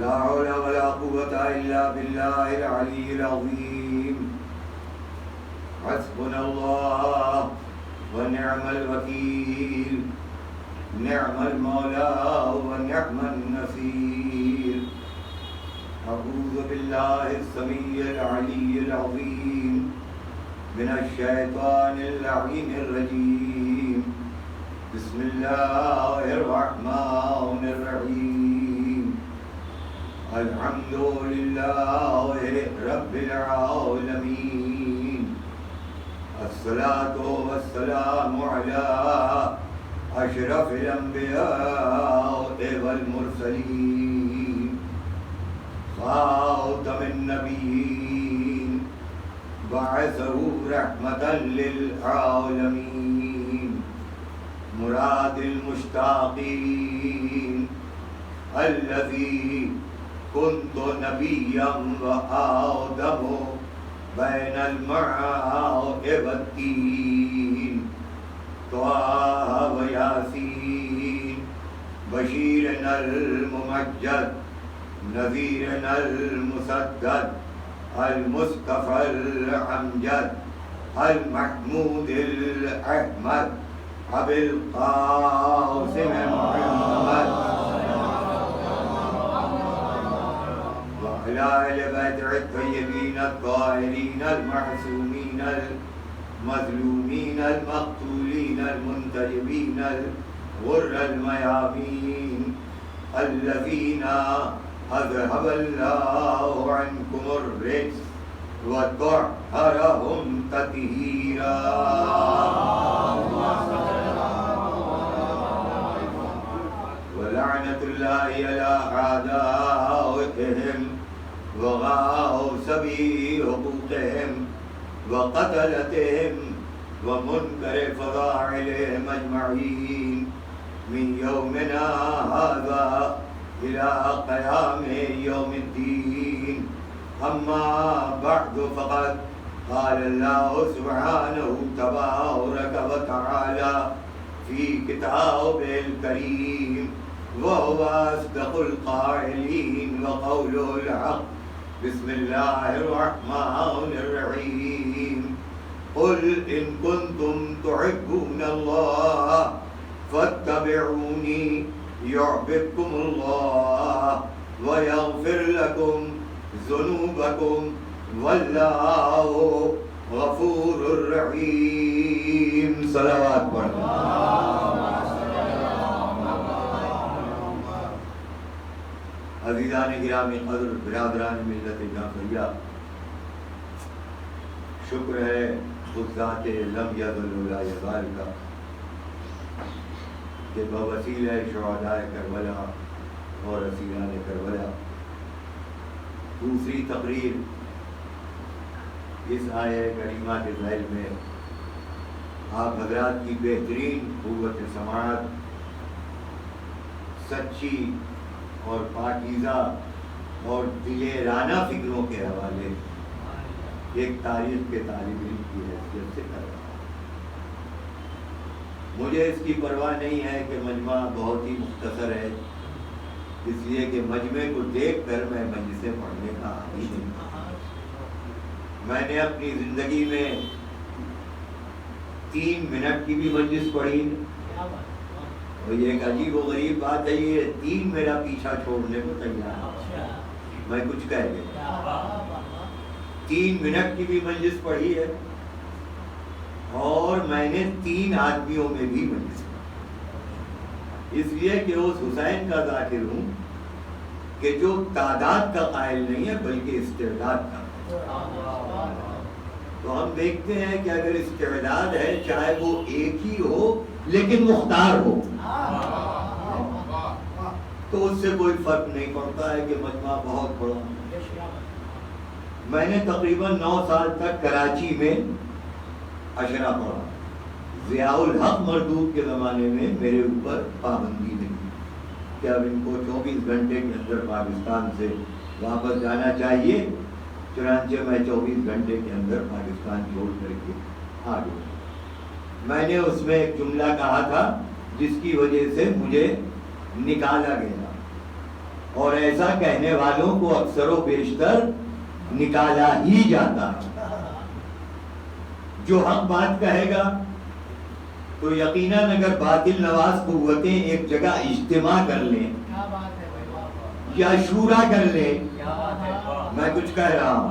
لا حول ولا قوة إلا بالله العلي العظيم. حسبنا الله ونعم الوكيل، نعم المولى ونعم النصير. أعوذ بالله السميع العلي العظيم من الشيطان اللعين الرجيم. بسم الله الرحمن الرحيم. الحمد لله رب العالمين. الصلاة والسلام على أشرف الأنبياء والمرسلين، خاتم النبيين، بعثه رحمة للعالمين، مراد المشتاقين، الذي كنت نبيا وآدم بين الماء والتين. طه وياسين بشيرنا الممجد، نذيرنا المسدد، المصطفى الأمجد، المحمود الأحمد، أبي القاسم محمد، وعلى آل بيته الطيبين الطاهرين المعصومين المظلومين المقتولين المنتجبين الغر الميامين، الذين أذهب الله عنكم الرجس وطهرهم تطهيرا. ولعنة الله على أعدائهم وغاصبي حقوقهم وقتلتهم ومنكر فضائلهم أجمعين من يومنا هذا إلى قيام يوم الدين. أما بعد فقد قال الله سبحانه تبارك وتعالى في كتابه الكريم، وهو أصدق القائلين وقوله الحق. بسم الله الرحمن الرحيم. قل إن كنتم تحبون الله فاتبعوني يحببكم الله ويغفر لكم ذنوبكم والله غفور رحيم. صلوات پڑھو. عزیزان گرامی قدر، برادران ملت جعفریہ، شکر ہے اس ذات لم یزل ولا یزال کا کہ بوسیلہ شہداء کربلا اور اسیران کربلا دوسری تقریر اس آیہ کریمہ کے ذیل میں آپ حضرات کی بہترین قوت سماعت، سچی اور پاکیزہ اور دلیرانہ فکروں کے حوالے ایک تاریخ کے طالب علم کی حیثیت سے کر رہا ہوں. مجھے اس کی پرواہ نہیں ہے کہ مجمع بہت ہی مختصر ہے، اس لیے کہ مجمع کو دیکھ کر میں مجلسیں پڑھنے کا عادی نہیں. میں نے اپنی زندگی میں 3 منٹ کی بھی مجلس پڑھی، اور یہ ایک عجیب و غریب بات ہے، یہ 3 میرا پیچھا چھوڑنے کو تیار ہے. میں کچھ کہہ گیا، 3 منٹ کی بھی مجلس پڑھی ہے، اور میں نے 3 آدمیوں میں بھی مجلس پڑھی، اس لیے کہ اس حسین کا ذاکر ہوں کہ جو تعداد کا قائل نہیں ہے بلکہ استعداد کا. تو ہم دیکھتے ہیں کہ اگر استعداد ہے چاہے وہ ایک ہی ہو لیکن مختار ہو تو اس سے کوئی فرق نہیں پڑتا ہے کہ مجمع بہت بڑا. میں نے تقریباً 9 سال تک کراچی میں اشرا پڑھا. ضیاء الحق مردود کے زمانے میں میرے اوپر پابندی نہیں کہ اب ان کو 24 گھنٹے کے اندر پاکستان سے واپس جانا چاہیے، چنانچہ میں 24 گھنٹے کے اندر پاکستان چھوڑ کر کے آ گیا. میں نے اس میں ایک جملہ کہا تھا جس کی وجہ سے مجھے نکالا گیا اور ایسا کہنے والوں کو اکثر و بیشتر نکالا ہی جاتا ہے۔ جو حق بات کہے گا تو یقیناً اگر باطل نواز قوتیں ایک جگہ اجتماع کر لیں یا شورا کر لیں، میں کچھ کہہ رہا ہوں،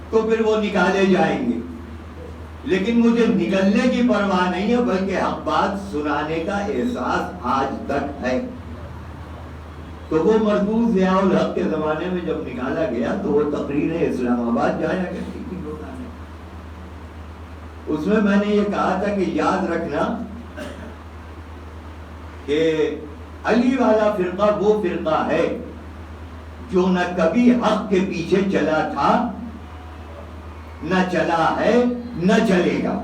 تو پھر وہ نکالے جائیں گے، لیکن مجھے نکلنے کی پرواہ نہیں ہے، بلکہ حق بات سنانے کا احساس آج تک ہے۔ تو وہ مردود ضیاء الحق کے زمانے میں جب نکالا گیا تو وہ تقریر اسلام آباد جایا کرتی تھی روزانہ۔ اس میں نے یہ کہا تھا کہ یاد رکھنا کہ علی والا فرقہ وہ فرقہ ہے جو نہ کبھی حق کے پیچھے چلا تھا، نہ چلا ہے، نہ چلے گا۔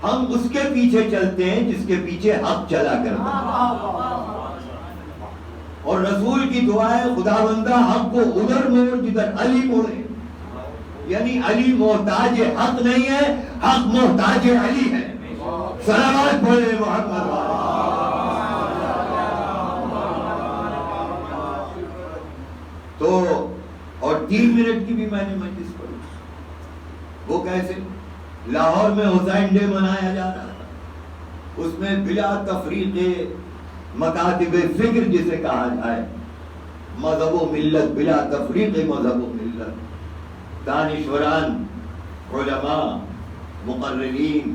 ہم اس کے پیچھے چلتے ہیں جس کے پیچھے حق چلا کرتا ہے، اور رسول کی دعا ہے خدا بندہ حق کو ادھر موڑ جدھر علی موڑے، یعنی علی محتاج حق نہیں ہے، حق محتاج علی ہے۔ صلوات پڑھے محمد والے۔ تو اور 3 منٹ کی بھی میں نے مجلس پڑھی، وہ کیسے؟ لاہور میں حسین ڈے منایا جا رہا تھا، اس میں بلا تفریق مکاتب فکر جسے کہا جائے، مذہب و ملت، بلا تفریق مذہب و ملت، دانشوران، علماء، مقررین،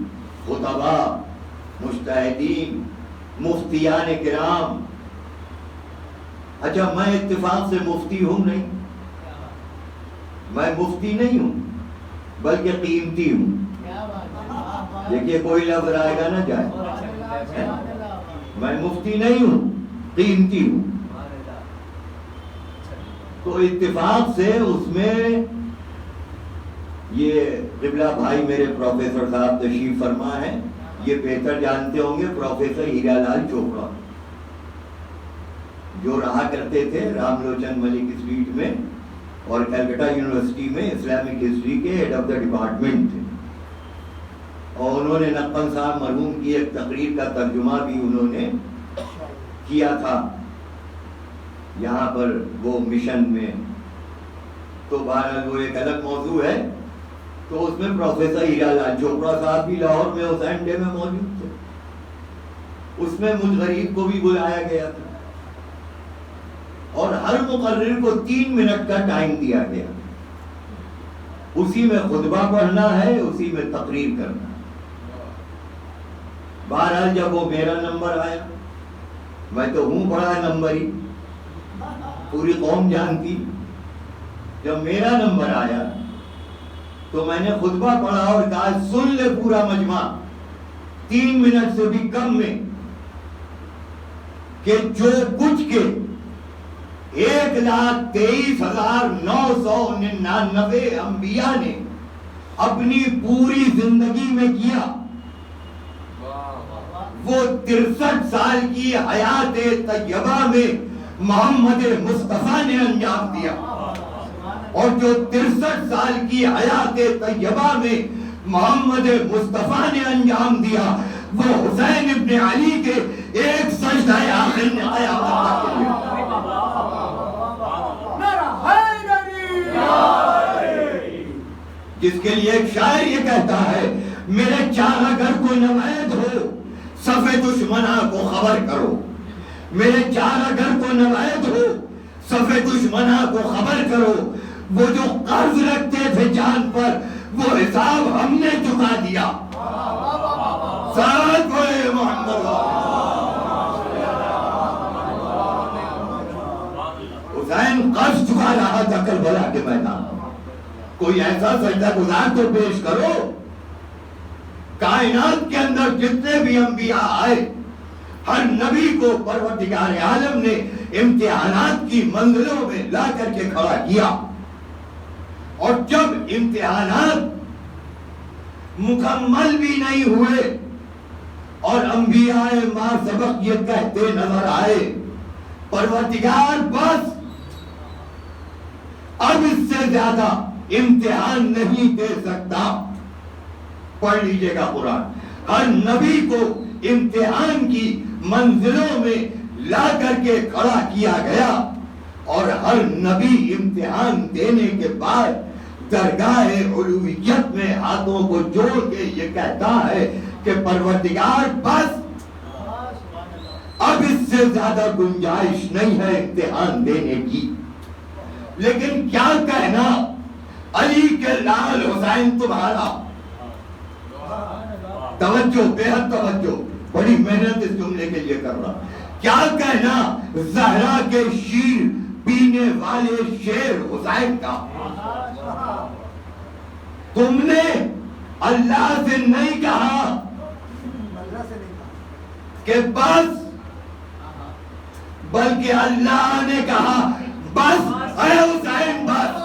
خطباء، مجتہدین، مفتیان کرام۔ اچھا میں اتفاق سے مفتی ہوں نہیں، میں مفتی نہیں ہوں بلکہ قیمتی ہوں۔ دیکھیے کوئی لفظ آئے گا نہ جائے، میں مفتی نہیں ہوں، قیمتی ہوں۔ تو اتفاق سے اس میں یہ قبلہ بھائی میرے پروفیسر صاحب تشریف فرما ہے، یہ بہتر جانتے ہوں گے، پروفیسر ہیرا لال چوپڑا جو رہا کرتے تھے رام لوچن ملک اسٹریٹ میں اور کلکتہ یونیورسٹی میں اسلامک ہسٹری کے ہیڈ آف دا ڈپارٹمنٹ تھے، اور انہوں نے نقل صاحب مرحوم کی ایک تقریر کا ترجمہ بھی انہوں نے کیا تھا یہاں پر وہ مشن میں۔ تو بہرحال وہ ایک الگ موضوع ہے۔ تو اس میں پروفیسر ہیرا لال چوپڑا صاحب بھی لاہور میں حسین ڈے میں موجود تھے، اس میں مجھ غریب کو بھی بلایا گیا تھا، اور ہر مقرر کو 3 منٹ کا ٹائم دیا گیا، اسی میں خطبہ پڑھنا ہے، اسی میں تقریر کرنا ہے۔ بہرحال جب وہ میرا نمبر آیا، میں تو ہوں بڑا نمبری، پوری قوم جانتی، جب میرا نمبر آیا تو میں نے خطبہ پڑھا اور کہا سن لے پورا مجمع 3 منٹ سے بھی کم میں کہ جو کچھ کے 1,23,999 انبیاء نے اپنی پوری زندگی میں کیا، وہ 63 سال کی حیات طیبہ میں محمد مصطفیٰ نے انجام دیا، اور جو 63 سال کی حیات طیبہ میں محمد مصطفیٰ نے انجام دیا، وہ حسین ابن علی کے ایک سجدہ آخر میں قیامت کے لیے۔ جس کے لیے ایک شاعر یہ کہتا ہے میرے چار اگر کوئی نوید ہو صف دشمناں کو خبر کرو، میرے چار اگر کوئی نوید ہو صف دشمناں کو خبر کرو، وہ جو قرض رکھتے تھے جان پر وہ حساب ہم نے چکا دیا۔ ساتھ بولے محمد۔ حسین قرض چکا رہا تھا کربلا کے میدان، کوئی ایسا سجدہ گزار تو پیش کرو۔ کائنات کے اندر جتنے بھی انبیاء آئے، ہر نبی کو پروردگار عالم نے امتحانات کی منزلوں میں لا کر کے کھڑا کیا، اور جب امتحانات مکمل بھی نہیں ہوئے اور انبیاء ما سبق یہ کہتے نظر آئے پروردگار بس اب اس سے زیادہ امتحان نہیں دے سکتا۔ پڑھ لیجئے گا قرآن، ہر نبی کو امتحان کی منزلوں میں لا کر کے کھڑا کیا گیا اور ہر نبی امتحان دینے کے بعد درگاہ الوہیت میں ہاتھوں کو جوڑ کے یہ کہتا ہے کہ پروردگار بس اب اس سے زیادہ گنجائش نہیں ہے امتحان دینے کی. لیکن کیا کہنا علی کے لال حسین تمہارا. توجہ، بے حد توجہ، بڑی محنت اس جملے کے لیے کر رہا. کیا کہنا زہرا کے شیر پینے والے شیر حسین کا. تم نے اللہ سے نہیں کہا کہ بس، بلکہ اللہ نے کہا بس اے حسین بس.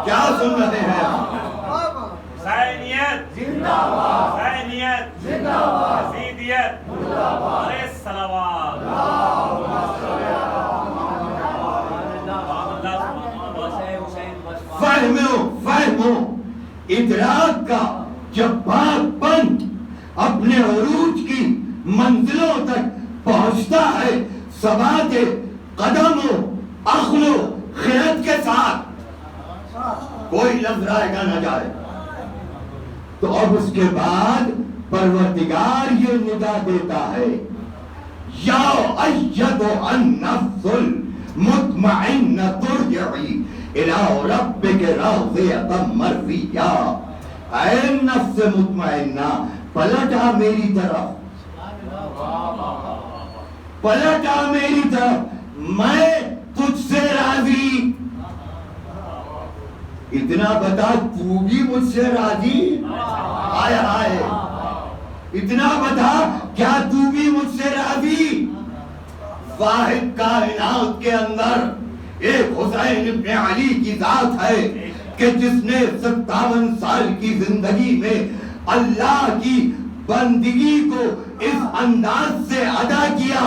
کیا سن رہے ہیں آپ؟ حسینیت زندہ باد، حسینیت زندہ باد، یزیدیت مردہ باد، علیہ الصلوات. فہمو ادراک کا جب بات بند اپنے عروج کی منزلوں تک پہنچتا ہے ثبات قدم و عقل و خرد کے ساتھ، کوئی لفظ رائے گا نہ جائے، تو اب اس کے بعد پروردگار یہ ندا دیتا ہے یا ایتھا النفس المطمئنۃ ارجعی الی ربک راضیۃ مرضیہ. اے نفس مطمئنہ پلٹ آ میری طرف، پلٹ آ میری طرف، میں تجھ سے راضی. اتنا بتا تو بھی مجھ سے راضی؟ آئے آئے، اتنا بتا کیا تو بھی مجھ سے راضی؟ واحد کائنات کے اندر ایک حسین ابن علی کی ذات ہے کہ جس نے 57 سال کی زندگی میں اللہ کی بندگی کو اس انداز سے ادا کیا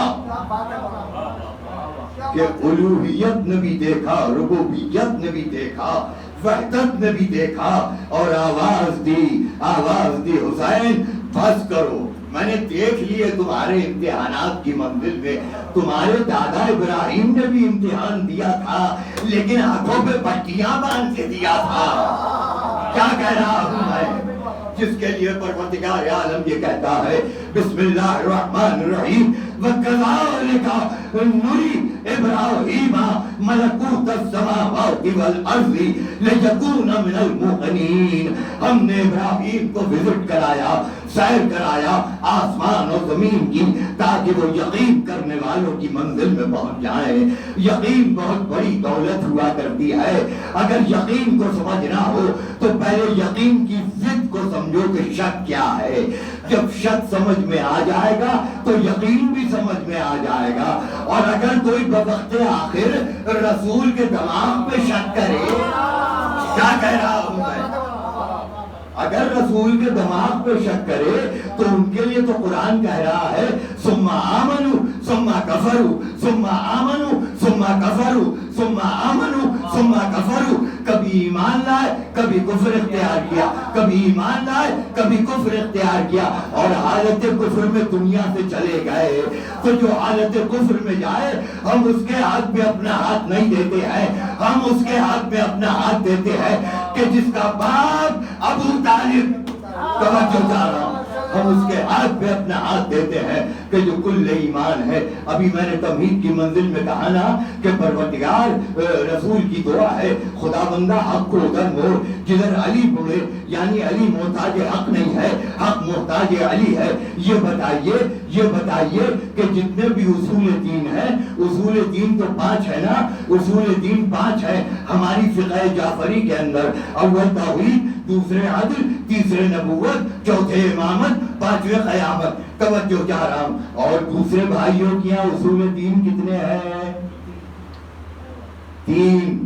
کہ الوہیت نے بھی دیکھا، ربوبیت نے بھی دیکھا، وحدت نے بھی دیکھا، اور آواز دی حسین بس کرو، میں نے دیکھ لیے تمہارے امتحانات کی منزل میں. تمہارے دادا ابراہیم نے بھی امتحان دیا تھا لیکن ہاتھوں پہ پٹیاں باندھ کے دیا تھا. کیا کہہ رہا ہوں میں، جس کے لیے پروردگار عالم یہ کہتا ہے بسم اللہ الرحمن الرحیم وَكَذَلِكَ نُرِي إِبْرَاهِيمَ مَلَكُوتَ السَّمَاوَاتِ وَالْأَرْضِ لِيَكُونَ مِنَ الْمُوقِنِينَ. ہم نے ابراہیم کو وزٹ کرایا، سیر کرایا آسمان اور زمین کی، تاکہ وہ یقین کرنے والوں کی منزل میں پہنچ جائیں. یقین بہت بڑی دولت ہوا کرتی ہے. اگر یقین کو سمجھنا ہو تو پہلے یقین کی ضد کو سمجھو کہ شک کیا ہے. جب شک سمجھ میں آ جائے گا تو یقین بھی سمجھ میں آ جائے گا. اور اگر کوئی بوقت آخر رسول کے دماغ پہ شک کرے، کیا کہہ رہا ہوں میں، اگر رسول کے دماغ پہ شک کرے تو ان کے لیے تو قرآن کہہ رہا ہے ثم آمنوا ثم کفروا ثم آمنوا ثم کفروا ثم آمنوا ثم کفروا. کبھی ایمان لائے کبھی کفر اختیار کیا، کبھی ایمان لائے کبھی کفر اختیار کیا، اور حالت کفر میں دنیا سے چلے گئے. تو جو حالت کفر میں جائے ہم اس کے ہاتھ میں اپنا ہاتھ نہیں دیتے ہیں، ہم اس کے ہاتھ میں اپنا ہاتھ دیتے ہیں کہ جس کا باپ ابو طالب، توجہ چاہ رہا ہوں، ہم اس کے ہاتھ پہ اپنا ہاتھ دیتے ہیں کہ جو کل ایمان ہے. ابھی میں نے تمہید کی منزل میں کہا نا کہ پروردگار رسول کی دعا ہے خدا بندہ حق کو ادھر موڑ جدھر علی مڑے، یعنی علی محتاج حق نہیں ہے، حق محتاج علی ہے. یہ بتائیے کہ جتنے بھی اصول دین ہیں، اصول دین تو 5 ہے نا، اصول دین 5 ہے ہماری فقہ جعفری کے اندر. اول توحید، دوسرے عدل، تیسرے نبوت، چوتھے امامت، 5ویں قیامت. توجہ چاہ رہا ہوں. اور دوسرے بھائیوں کی یہاں اصول دین کتنے ہیں؟ 3.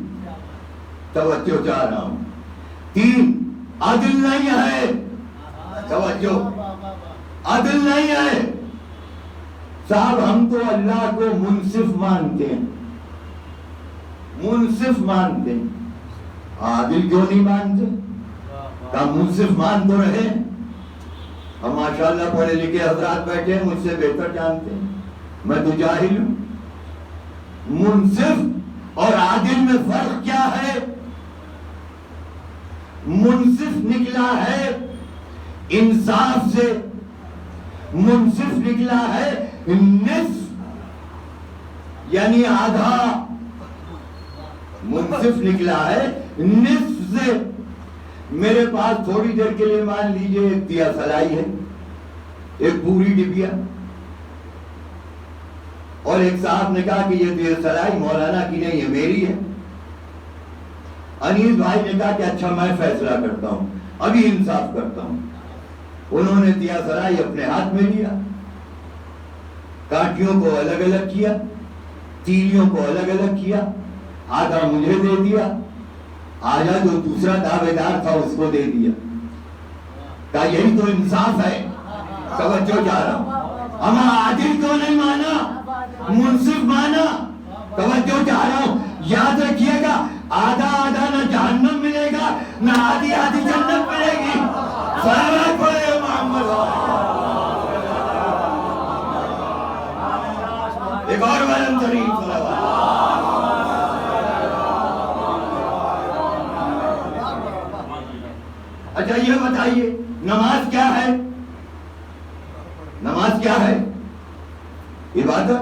توجہ چاہ رہا ہوں، 3. عدل نہیں ہے، توجہ، عدل نہیں ہے. صاحب ہم تو اللہ کو منصف مانتے ہیں، منصف مانتے ہیں، عادل کیوں نہیں مانتے؟ ہم منصف مان تو رہے. ہم ماشاءاللہ پڑھے لکھے حضرات بیٹھے ہیں، مجھ سے بہتر جانتے ہیں. میں تو جاہل ہوں. منصف اور عادل میں فرق کیا ہے؟ منصف نکلا ہے انصاف سے، منصف نکلا ہے نصف یعنی آدھا، منصف نکلا ہے نصف سے. میرے پاس تھوڑی دیر کے لیے مان لیجئے ایک دیا سلائی ہے، ایک پوری ڈبیا، اور ایک صاحب نے کہا کہ یہ دیا سلائی مولانا کی نہیں ہے، میری ہے. انیس بھائی نے کہا کہ اچھا میں فیصلہ کرتا ہوں، ابھی انصاف کرتا ہوں. انہوں نے دیا سلائی اپنے ہاتھ میں لیا، کانٹیوں کو الگ الگ کیا، تیلیوں کو الگ الگ کیا، آدھا مجھے دے دیا، آدھا جو دوسرا دعوے دار تھا اس کو دے دیا. کہا یہی تو انصاف ہے. توجہ چاہ رہا ہوں، ہم عادل کو نہیں مانا، منصف مانا. توجہ چاہ رہا ہوں، یاد رکھیے گا آدھا آدھا نہ جہنم ملے گا نہ آدھی آدھی جنت ملے گی. صلوات پڑھے محمد. ایک اور بلند ترین صلوات. اچھا یہ بتائیے نماز کیا ہے؟ نماز کیا ہے؟ عبادت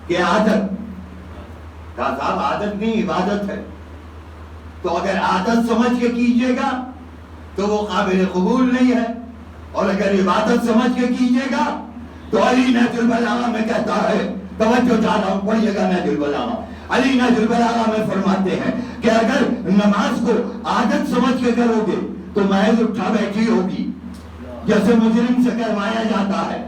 کہ عادت؟ کہا صاحب عادت نہیں عبادت ہے. تو اگر عادت سمجھ کے کیجئے گا تو وہ قابل قبول نہیں ہے، اور اگر عبادت سمجھ کے کیجئے گا تو علی نہج البلاغہ میں کہتا ہے، توجہ چاہ رہا ہوں پڑھیے گا نہج البلاغہ. علی نہج البلاغہ میں فرماتے ہیں کہ اگر نماز کو عادت سمجھ کے کرو گے تو محض اٹھا بیٹھی ہوگی جیسے مجرم سے کروایا جاتا ہے،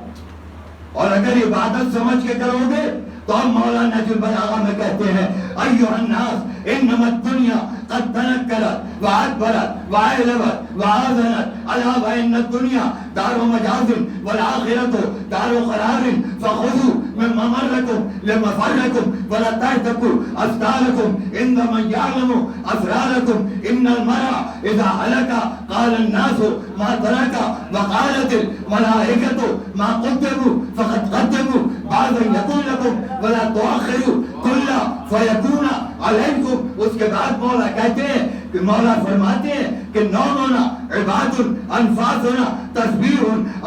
اور اگر عبادت سمجھ کے کرو گے تو ہم مولانا نہج البلاغہ میں کہتے ہیں ایھا الناس انما الدنیا قد تنکرت وادبرت وعلبت وآذنت الا وان الدنیا دار مجاز والآخرۃ دار قرار فخذوا من ممرکم لمفرکم ولا تهتكوا اسدالکم عند من يعلم اسرارکم ان المرء اذا هلك قال الناس ما ترك وقالت الملائکۃ ما قدموا فقد قدموا بعد يقول لكم ولا تؤخروا كل فيكون عليكم. اس کے بعد مولا کہتے ہیں کہ مولا فرماتے ہیں کہ نومنا عباد انفاسنا تسبیح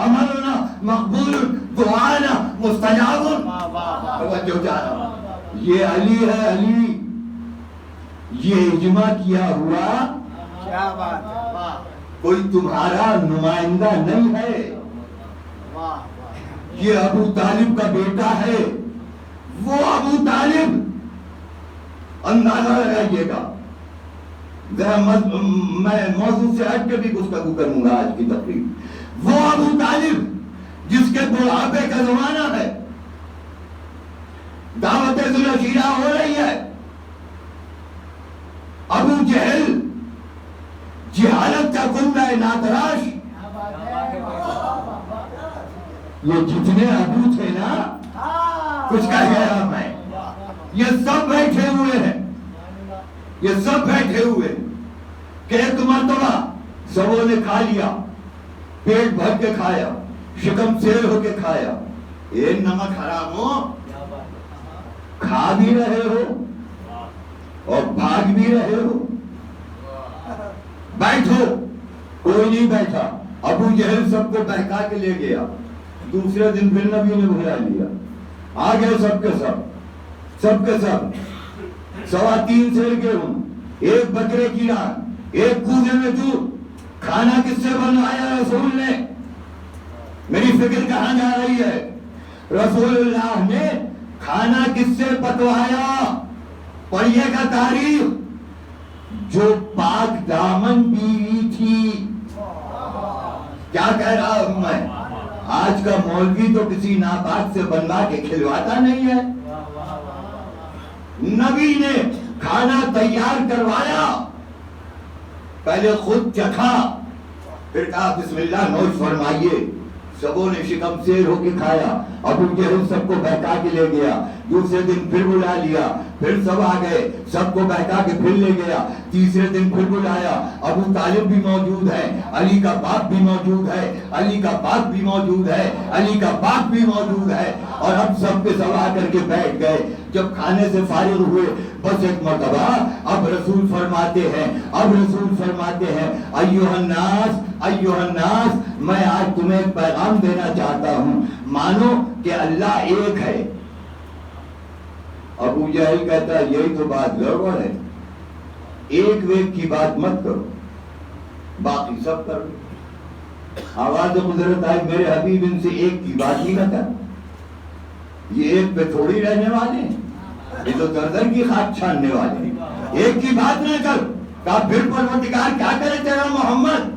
عملنا مقبول دعانا مستجاب. توجہ چاہنا یہ علی ہے، علی یہ اجماع کیا ہوا، کیا بات ہے، کوئی تمہارا نمائندہ نہیں ہے. یہ ابو طالب کا بیٹا ہے، وہ ابو طالب. اندازہ لگائیے گا، میں موضوع سے ہٹ کے بھی گفتگو کروں گا آج کی تقریب. وہ ابو طالب جس کے بڑھاپے کا زمانہ ہے، دعوت ذوالعشیرہ ہو رہی ہے. ابو جہل جہالت کا کنڈہ ناتراش، یہ جتنے ابو تھے نا، کچھ کہہ گیا میں، یہ سب بیٹھے ہوئے ہیں، یہ سب بیٹھے ہوئے کہ ایک مرتبہ سبوں نے کھا لیا، پیٹ بھر کے کھایا، شکم سیر ہو کے کھایا. یہ نمک حرام ہو، کھا بھی رہے ہو اور بھاگ بھی رہے ہو. بیٹھو، کوئی نہیں بیٹھا. ابو جہل سب کو بہکا کے لے گیا. دوسرے دن پھر نبی نے بلا لیا، آ گئے سب کے سب 3.25 سیر کے ہوں، ایک بکرے کی ران، ایک کوزے میں دودھ. کھانا کس سے بنوایا رسول نے؟ میری فکر کہاں جا رہی ہے؟ رسول اللہ نے کھانا کس سے پکوایا؟ پڑھیے گا تاریخ. جو پاک دامن بیوی تھی. کیا کہہ رہا ہوں میں؟ آج کا مولوی تو کسی ناپاک سے بنوا کے کھلواتا نہیں ہے. نبی نے کھانا تیار کروایا، پہلے خود چکھا، پھر کہا بسم اللہ نوش فرمائیے. سبوں نے شکم سیر ہو کے کھایا. ابو جہل سب کو بہکا کے لے گیا. دوسرے دن پھر بلا لیا, پھر سب آ گئے, سب کو بہکا کے پھر لے گیا. تیسرے دن پھر بلایا. ابو طالب بھی موجود ہے, علی کا باپ بھی موجود ہے, علی کا باپ بھی موجود ہے, علی کا باپ بھی موجود ہے. اور اب سب کے سب آ کر کے بیٹھ گئے. جب کھانے سے فارغ ہوئے بس ایک مرتبہ اب رسول فرماتے ہیں ایھا الناس, میں آج تمہیں ایک پیغام دینا چاہتا ہوں, مانو کہ اللہ ایک ہے. ابو جہل کہتا ہے یہی تو بات گڑبڑ ہے, ایک ویک کی بات مت کرو, باقی سب کرو. آواز قدرت آئی میرے حبیب ان سے ایک کی بات ہی نہ کر, یہ ایک پہ تھوڑی رہنے والے ہیں, یہ تو گردن کی خاک چھاننے والے ہیں. ایک کی بات نہ کر. کہا پھر پروردگار کیا کرے تیرا محمد؟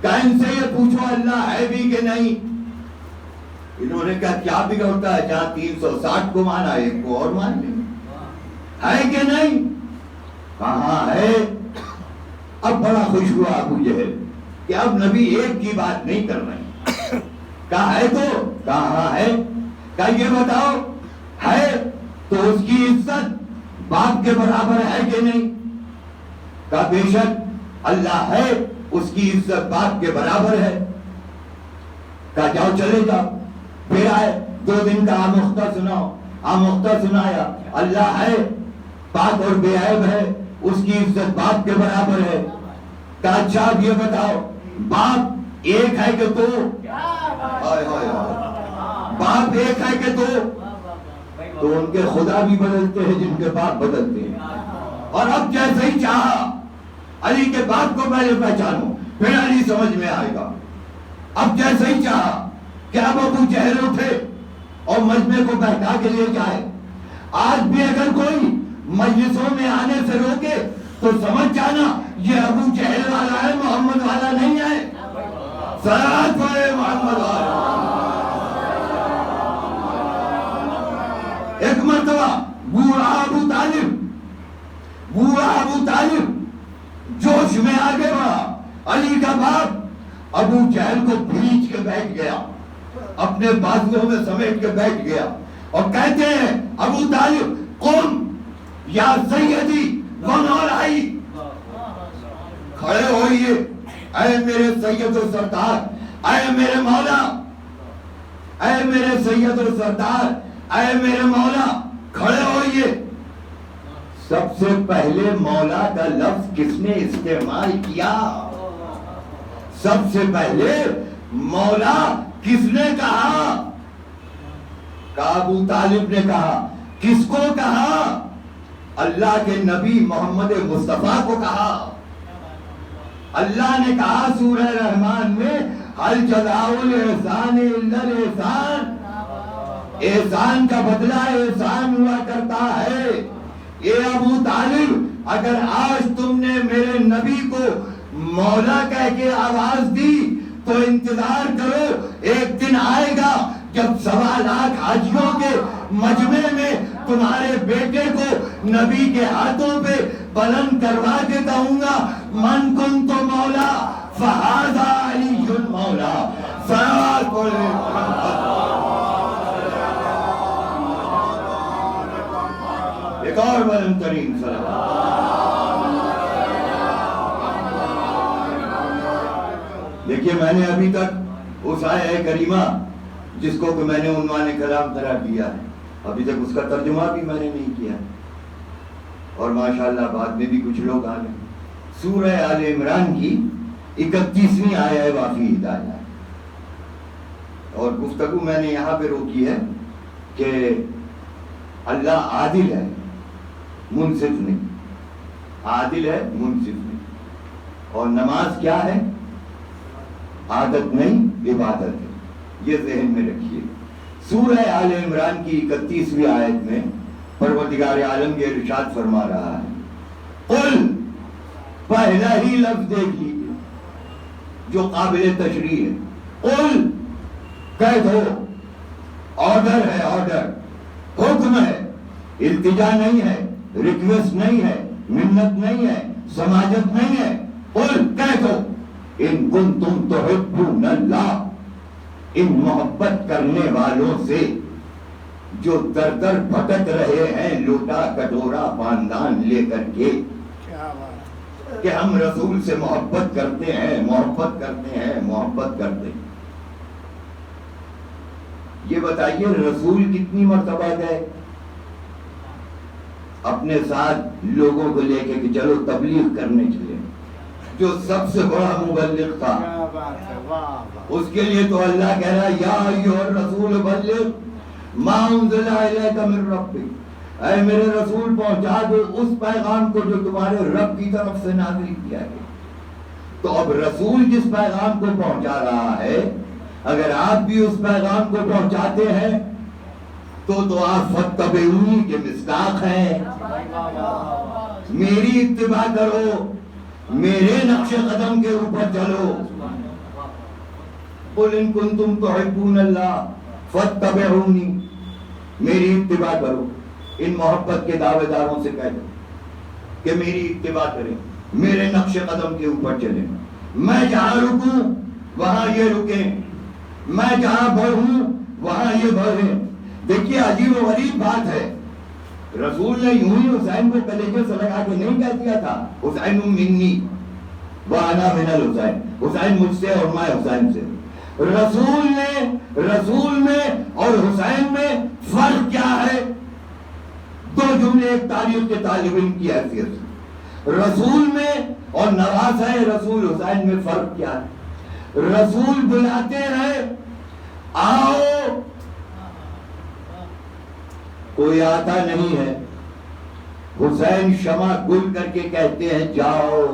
کہا ان سے یہ پوچھو اللہ ہے بھی کہ نہیں. انہوں نے کہا کیا بگڑتا ہے, جہاں 360 کو مانا ایک کو اور مان لیں, ہے کہ نہیں؟ کہاں ہے. اب بڑا خوش ہوا ابو جہل کہ اب نبی ایک کی بات نہیں کر رہے. کہا ہے تو کہاں ہے؟ کہا یہ بتاؤ ہے تو اس کی عزت باپ کے برابر ہے کہ نہیں؟ کہا بے شک اللہ ہے, اس کی عزت باپ کے برابر ہے. کہا جاؤ چلے جاؤ. پھر آئے, 2 دن کا آموختہ سناؤ. آموختہ سنایا, اللہ ہے, پاک اور بے عیب ہے, اس کی عزت باپ کے برابر ہے. کہا اچھا اب یہ بتاؤ باپ ایک ہے کہ دو؟ باپ ایک ہے کہ دو؟ تو ان کے خدا بھی بدلتے ہیں جن کے باپ بدلتے ہیں. اور اب جیسے ہی چاہا علی کے باپ کو پہلے پہچانو پھر علی سمجھ میں آئے گا. اب جیسے ہی چاہا کہ اب ابو جہل اٹھے اور مجمع کو بہکا کے لے جائے. آج بھی اگر کوئی مجلسوں میں آنے سے روکے تو سمجھ جانا یہ ابو جہل والا ہے, محمد والا نہیں ہے. صلوات پڑھے محمد والا. ایک مرتبہ بوڑھا ابو طالب جوش میں آگے بڑھا. علی کا باپ ابو جہل کو بھیج کے بیٹھ گیا, اپنے بازوؤں میں سمیٹ کے بیٹھ گیا اور کہتے ہیں ابو طالب قم یا سیدی و مولائی, کھڑے ہوئیے اے میرے سید و سردار, اے میرے مولا, اے میرے سید و سردار, اے میرے مولا, کھڑے ہوئیے. سب سے پہلے مولا کا لفظ کس نے استعمال کیا؟ سب سے پہلے مولا کس نے کہا؟ ابو طالب نے کہا. کس کو کہا؟ اللہ کے نبی محمد مصطفیٰ کو کہا. اللہ نے کہا سورہ رحمان میں ہل جزاء الاحسان الا الاحسان, احسان کا بدلہ احسان ہوا کرتا ہے. اے ابو طالب اگر آج تم نے میرے نبی کو مولا کہہ کے آواز دی تو انتظار کرو, ایک دن آئے گا جب 1.25 لاکھ حاجیوں کے مجمع میں تمہارے بیٹے کو نبی کے ہاتھوں پہ بلند کروا کے کہوں گا من کنت مولا فہذا علی مولا. صلوات پڑھے ایک اور بلند ترین صلوات. دیکھیے میں نے ابھی تک اس آیہ کریمہ جس کو کہ میں نے عنوان کلام قرار دیا ہے, ابھی تک اس کا ترجمہ بھی میں نے نہیں کیا, اور ماشاءاللہ بعد میں بھی کچھ لوگ آ گئے. سورہ آل عمران کی 31ویں آیہ واقعی ہدایت, اور گفتگو میں نے یہاں پہ روکی ہے کہ اللہ عادل ہے منصف نہیں, عادل ہے منصف نہیں. اور نماز کیا ہے؟ عادت نہیں عبادت ہے, یہ ذہن میں رکھیے. سورہ آل عمران کی 31ویں آیت میں پروردگار عالم یہ ارشاد فرما رہا ہے قل, پہلا ہی لفظ دیکھ لیجیے جو قابل تشریح ہے. قل کہہ دو, آرڈر ہے, آرڈر حکم ہے, التجا نہیں ہے, ریکویسٹ نہیں ہے, منت نہیں ہے, سماجت نہیں ہے. قل کہہ دو ان کنتم تحبون اللہ, ان محبت کرنے والوں سے جو در در بھٹک رہے ہیں لوٹا کٹورا پاندان لے کر کے کیا بات کہ ہم رسول سے محبت کرتے ہیں، محبت کرتے ہیں، محبت کرتے ہیں۔ یہ بتائیے رسول کتنی مرتبہ گئے اپنے ساتھ لوگوں کو لے کے کہ چلو تبلیغ کرنے چلے، جو سب سے بڑا مبلغ تھا، کیا بات ہے، واہ واہ، اس کے لیے تو اللہ کہہ رہا ہے یا ایھا الرسول بلغ ما انزل الیک من ربک، اے میرے رسول پہنچا دو اس پیغام کو جو تمہارے رب کی طرف سے نازل کیا گیا۔ تو اب رسول جس پیغام کو پہنچا رہا ہے، اگر آپ بھی اس پیغام کو پہنچاتے ہیں تو آپ فاتبعونی کے مصداق ہیں، میری اتباع کرو، میرے نقش قدم کے اوپر چلو۔ قل ان کنتم تحبون اللہ فاتبعونی، میری اتباع کرو۔ ان محبت کے دعوے داروں سے کہہ دو کہ میری اتباع کریں، میرے نقش قدم کے اوپر چلیں، میں جہاں رکوں وہاں یہ رکیں، میں جہاں بڑھوں وہاں یہ بڑھیں۔ دیکھیے عجیب و غریب بات ہے، رسول نے یوں ہی حسین کو کلیجے سے لگا کے نہیں کہہ دیا تھا حسین منی وانا من الحسین، حسین مجھ سے اور میں حسین سے۔ رسول میں اور حسین میں فرق کیا ہے؟ دو جملے ایک تاریخ کے طالب علم کی حیثیت سے، رسول میں اور نواسہ رسول حسین میں فرق کیا ہے؟ رسول بلاتے ہیں آؤ، کوئی آتا نہیں ہے۔ حسین شمع گل کر کے کہتے ہیں جاؤ،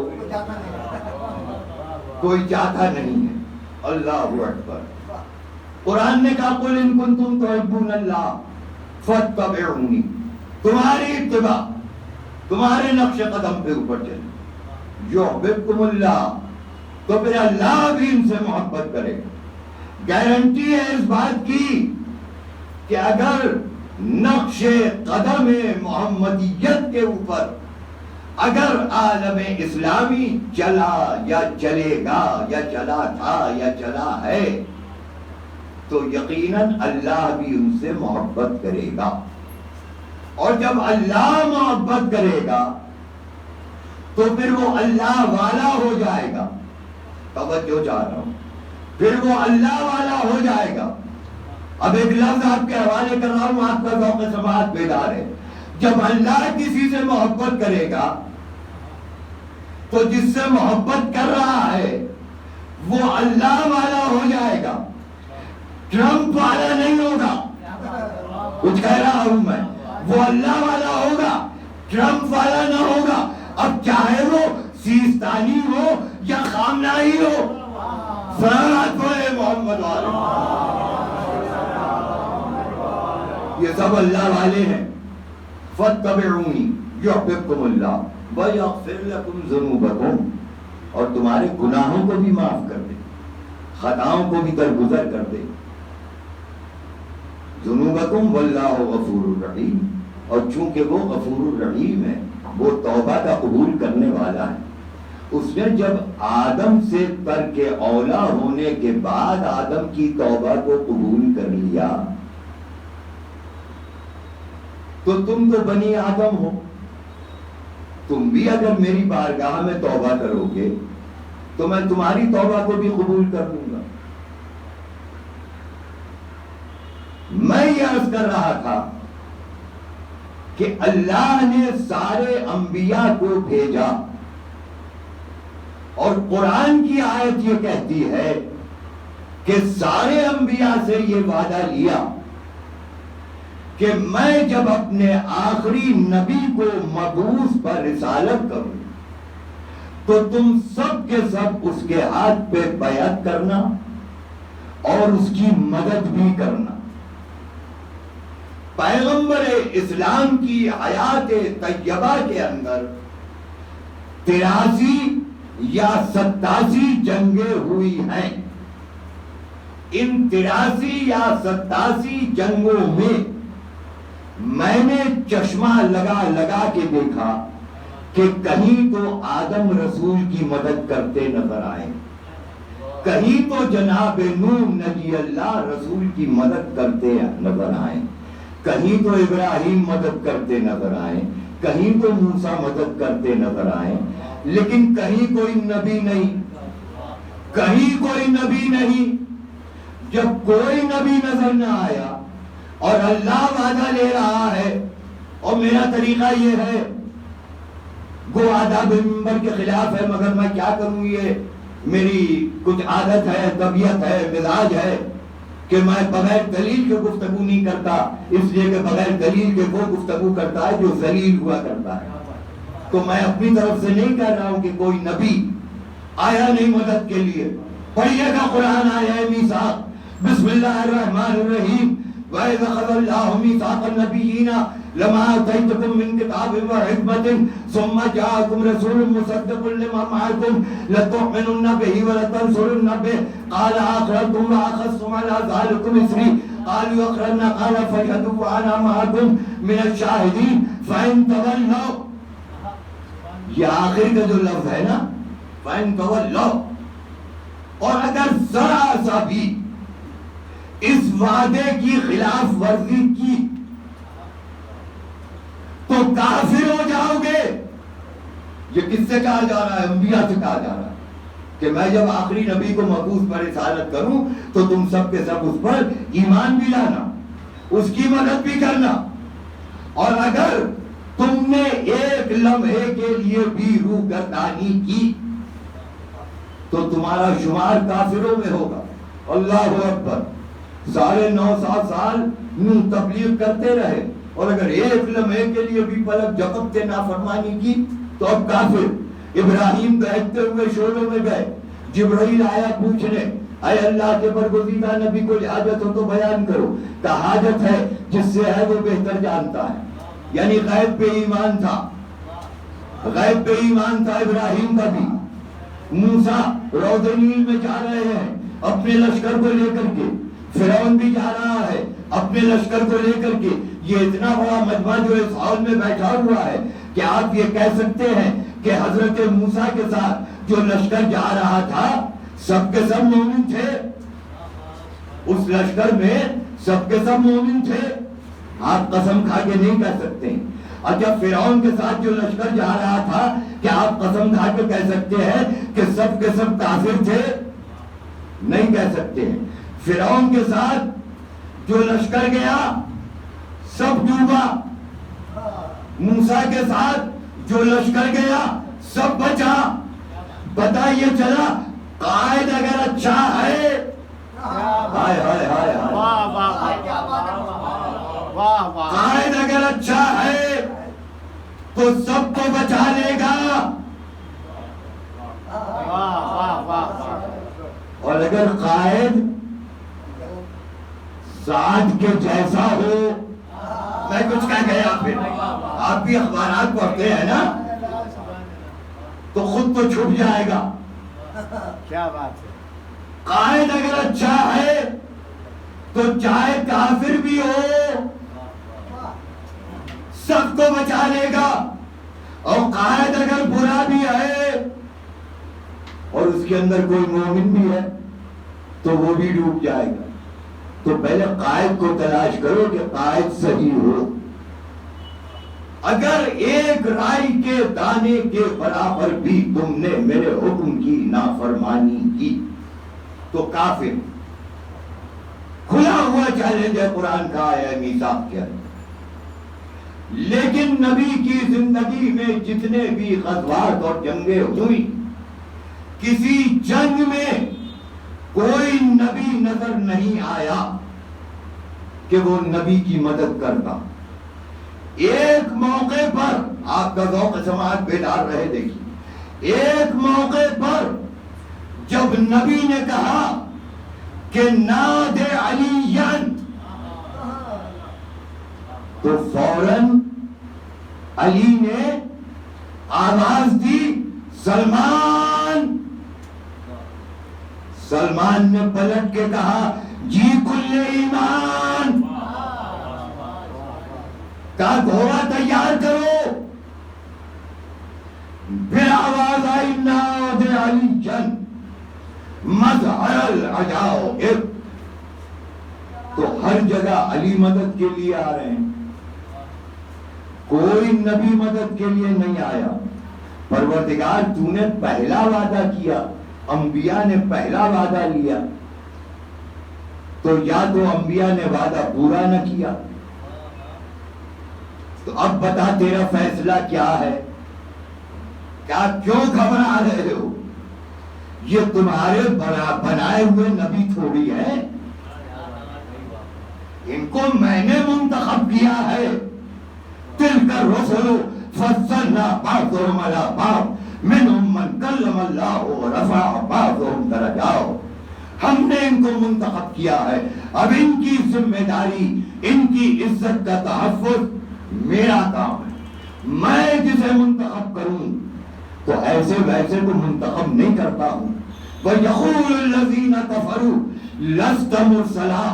کوئی جاتا نہیں ہے۔ اللہ اکبر۔ قرآن نے کہا قل ان کنتم تحبون اللہ فاتبعونی، تمہاری اتباع، تمہارے نقش قدم پہ اوپر چلے، یحببکم اللہ، تو پھر اللہ بھی ان سے محبت کرے گا۔ گارنٹی ہے اس بات کی کہ اگر نقش قدم محمدیت کے اوپر اگر عالم اسلامی چلا یا چلے گا یا چلا تھا یا چلا ہے تو یقیناً اللہ بھی ان سے محبت کرے گا، اور جب اللہ محبت کرے گا تو پھر وہ اللہ والا ہو جائے گا۔ توجہ چاہ رہا ہوں، پھر وہ اللہ والا ہو جائے گا۔ اب ایک لفظ آپ کے حوالے کر رہا ہوں، آپ کا ذوق سماعت بیدار ہے۔ جب اللہ کسی سے محبت کرے گا تو جس سے محبت کر رہا ہے وہ اللہ والا ہو جائے گا، ٹرمپ والا نہیں ہوگا۔ کچھ کہہ رہا ہوں میں، وہ اللہ والا ہوگا، ٹرمپ والا نہ ہوگا۔ اب چاہے وہ سیستانی ہو یا خامنائی ہو، صلوات پڑھے محمد والے، یہ سب اللہ والے ہیں۔ فاتبعونی یحببکم اللہ ویغفر لکم ذنوبکم، اور تمہارے گناہوں کو بھی معاف کر دے، خطاؤں کو بھی درگزر کر دے۔ ذنوبکم واللہ غفور الرحیم، اور چونکہ وہ غفور الرحیم ہے، وہ توبہ کا قبول کرنے والا ہے۔ اس نے جب آدم سے ترک اولا ہونے کے بعد آدم کی توبہ کو قبول کر لیا تو تم تو بنی آدم ہو، تم بھی اگر میری بارگاہ میں توبہ کرو گے تو میں تمہاری توبہ کو بھی قبول کر لوں گا۔ میں یہ عرض کر رہا تھا کہ اللہ نے سارے انبیاء کو بھیجا، اور قرآن کی آیت یہ کہتی ہے کہ سارے انبیاء سے یہ وعدہ لیا کہ میں جب اپنے آخری نبی کو مبعوث پر رسالت کروں تو تم سب کے سب اس کے ہاتھ پہ بیعت کرنا اور اس کی مدد بھی کرنا۔ پیغمبر اسلام کی حیات طیبہ کے اندر 83 یا 87 جنگیں ہوئی ہیں۔ ان 83 یا 87 جنگوں میں نے چشمہ لگا کے دیکھا کہ کہیں تو آدم رسول کی مدد کرتے نظر آئے، کہیں تو جناب نوح نبی اللہ رسول کی مدد کرتے نظر آئیں، کہیں تو ابراہیم مدد کرتے نظر آئیں، کہیں تو موسیٰ مدد کرتے نظر آئیں، لیکن کہیں کوئی نبی نہیں، کہیں کوئی نبی نہیں۔ جب کوئی نبی نظر نہ آیا اور اللہ وعدہ لے رہا ہے، اور میرا طریقہ یہ ہے، گو آداب منبر کے خلاف ہے مگر میں کیا کروں، یہ میری کچھ عادت ہے، طبیعت ہے، مزاج ہے کہ میں بغیر دلیل کے گفتگو نہیں کرتا، اس لیے کہ بغیر دلیل کے وہ گفتگو کرتا ہے جو ذلیل ہوا کرتا ہے۔ تو میں اپنی طرف سے نہیں کہہ رہا ہوں کہ کوئی نبی آیا نہیں مدد کے لیے۔ پڑھیے گا قرآن آیا ہے میثاق، بسم اللہ الرحمن الرحیم، وَإِذْ أَخَذَ اللَّهُ مِيثَاقَ النَّبِيِّينَ لَمَا آتَيْتُكُم مِّن كِتَابٍ وَحِكْمَةٍ ثُمَّ جَاءَكُمْ رَسُولٌ مُّصَدِّقٌ لِّمَا مَعَكُمْ لَتُؤْمِنُنَّ بِهِ وَلَتَنصُرُنَّهُ بِهِ قَالَ أَقْرَرْتُمْ وَأَخَذْتُمْ عَلَىٰ ذَٰلِكُمْ إِصْرِي قَالُوا أَقْرَرْنَا قَالَ فَاشْهَدُوا وَأَنَا مَعَكُمْ مِنَ الشَّاهِدِينَ فَإِن تَوَلَّوْا، یہ آخر کا جو لفظ ہے نا، فَإِن تَوَلَّوْا، اور اگر ذرا سا بھی اس وعدے کی خلاف ورزی کی تو کافر ہو جاؤ گے۔ یہ کس سے کہا جا رہا ہے؟ انبیاء سے کہا جا رہا ہے کہ میں جب آخری نبی کو مبعوث پر رسالت کروں تو تم سب کے سب اس پر ایمان بھی لانا، اس کی مدد بھی کرنا، اور اگر تم نے ایک لمحے کے لیے بھی روح گردانی کی تو تمہارا شمار کافروں میں ہوگا۔ اللہ اکبر۔ 9.5 سال نوح تبلیغ کرتے رہے، اور اگر ایک لمحے کے لیے بھی پلک جھپکتے نافرمانی کی تو اب کافر۔ ابراہیم بہتے ہوئے شعلوں میں گئے، جبرائیل آیا پوچھنے، اے اللہ کے برگزیدہ نبی کو حاجت ہو تو بیان کرو۔ کہ حاجت ہے جس سے ہے وہ بہتر جانتا ہے، یعنی غیب پہ ایمان تھا، غیب پہ ایمان تھا ابراہیم کا بھی۔ موسیٰ روض نیل میں جا رہے ہیں اپنے لشکر کو لے کر کے، فرعون بھی جا رہا ہے اپنے لشکر کو لے کر کے۔ یہ اتنا بڑا مجمع جو اس ہال میں بیٹھا ہوا ہے کہ آپ یہ کہہ سکتے ہیں کہ حضرت موسیٰ کے ساتھ جو لشکر جا رہا تھا سب کے سب مومن تھے، اس لشکر میں سب کے سب مومن تھے، آپ قسم کھا کے نہیں کہہ سکتے ہیں۔ اور جب فرعون کے ساتھ جو لشکر جا رہا تھا کیا آپ قسم کھا کے کہہ سکتے ہیں کہ سب کے سب کافر تھے؟ نہیں کہہ سکتے ہیں۔ فرعون کے ساتھ جو لشکر گیا سب ڈوبا، موسیٰ کے ساتھ جو لشکر گیا سب بچا۔ پتہ یہ چلا قائد اگر اچھا ہے، ہائے ہائے ہائے ہائے، قائد اگر اچھا ہے تو سب کو بچا لے گا، اور اگر قائد سعد کے جیسا ہو، میں کچھ کہہ گیا پھر، آپ بھی اخبارات پڑھتے ہیں نا، تو خود تو چھپ جائے گا۔ کیا بات ہے۔ قائد اگر اچھا ہے تو چاہے کافر بھی ہو سب کو بچا لے گا، اور قائد اگر برا بھی ہے اور اس کے اندر کوئی مومن بھی ہے تو وہ بھی ڈوب جائے گا۔ تو پہلے قائد کو تلاش کرو کہ قائد صحیح ہو۔ اگر ایک رائی کے دانے کے برابر بھی تم نے میرے حکم کی نافرمانی کی تو کافر۔ کھلا ہوا چیلنج ہے قرآن کا آیا میثاق کے اندر۔ لیکن نبی کی زندگی میں جتنے بھی غزوات اور جنگیں ہوئی، کسی جنگ میں کوئی نبی نظر نہیں آیا کہ وہ نبی کی مدد کرتا۔ ایک موقع پر آپ کا ذوق سماعت بیدار رہے، دیکھیے، ایک موقع پر جب نبی نے کہا کہ ناد علیًّ، تو فوراً علی نے آواز دی سلمان۔ سلمان نے پلٹ کے کہا جی کل ایمان، کہا گھوڑا تیار کرو۔ پھر آواز آئی ناد علیًّ مذہب ازہر العجائب. تو ہر جگہ علی مدد کے لیے آ رہے ہیں, کوئی نبی مدد کے لیے نہیں آیا. پروردگار تو نے پہلا وعدہ کیا, انبیاء نے پہلا وعدہ لیا, تو یا تو انبیاء نے وعدہ پورا نہ کیا. تو اب بتا تیرا فیصلہ کیا ہے؟ کیا کیوں گھبرا رہے ہو؟ یہ تمہارے بنائے ہوئے نبی تھوڑی ہے, ان کو میں نے منتخب کیا ہے. تلک الرسل فضلنا بعضهم على بعض منهم من کلم اللہ ورفع بعضهم درجات. ہم نے ان کو منتخب کیا ہے, اب ان کی ذمہ داری, ان کی عزت کا تحفظ میرا کام ہے. میں جسے منتخب کروں تو ایسے ویسے کو منتخب نہیں کرتا ہوں. وَيَقُولُ الَّذِينَ كَفَرُوا لَسْتَ مُرْسَلًا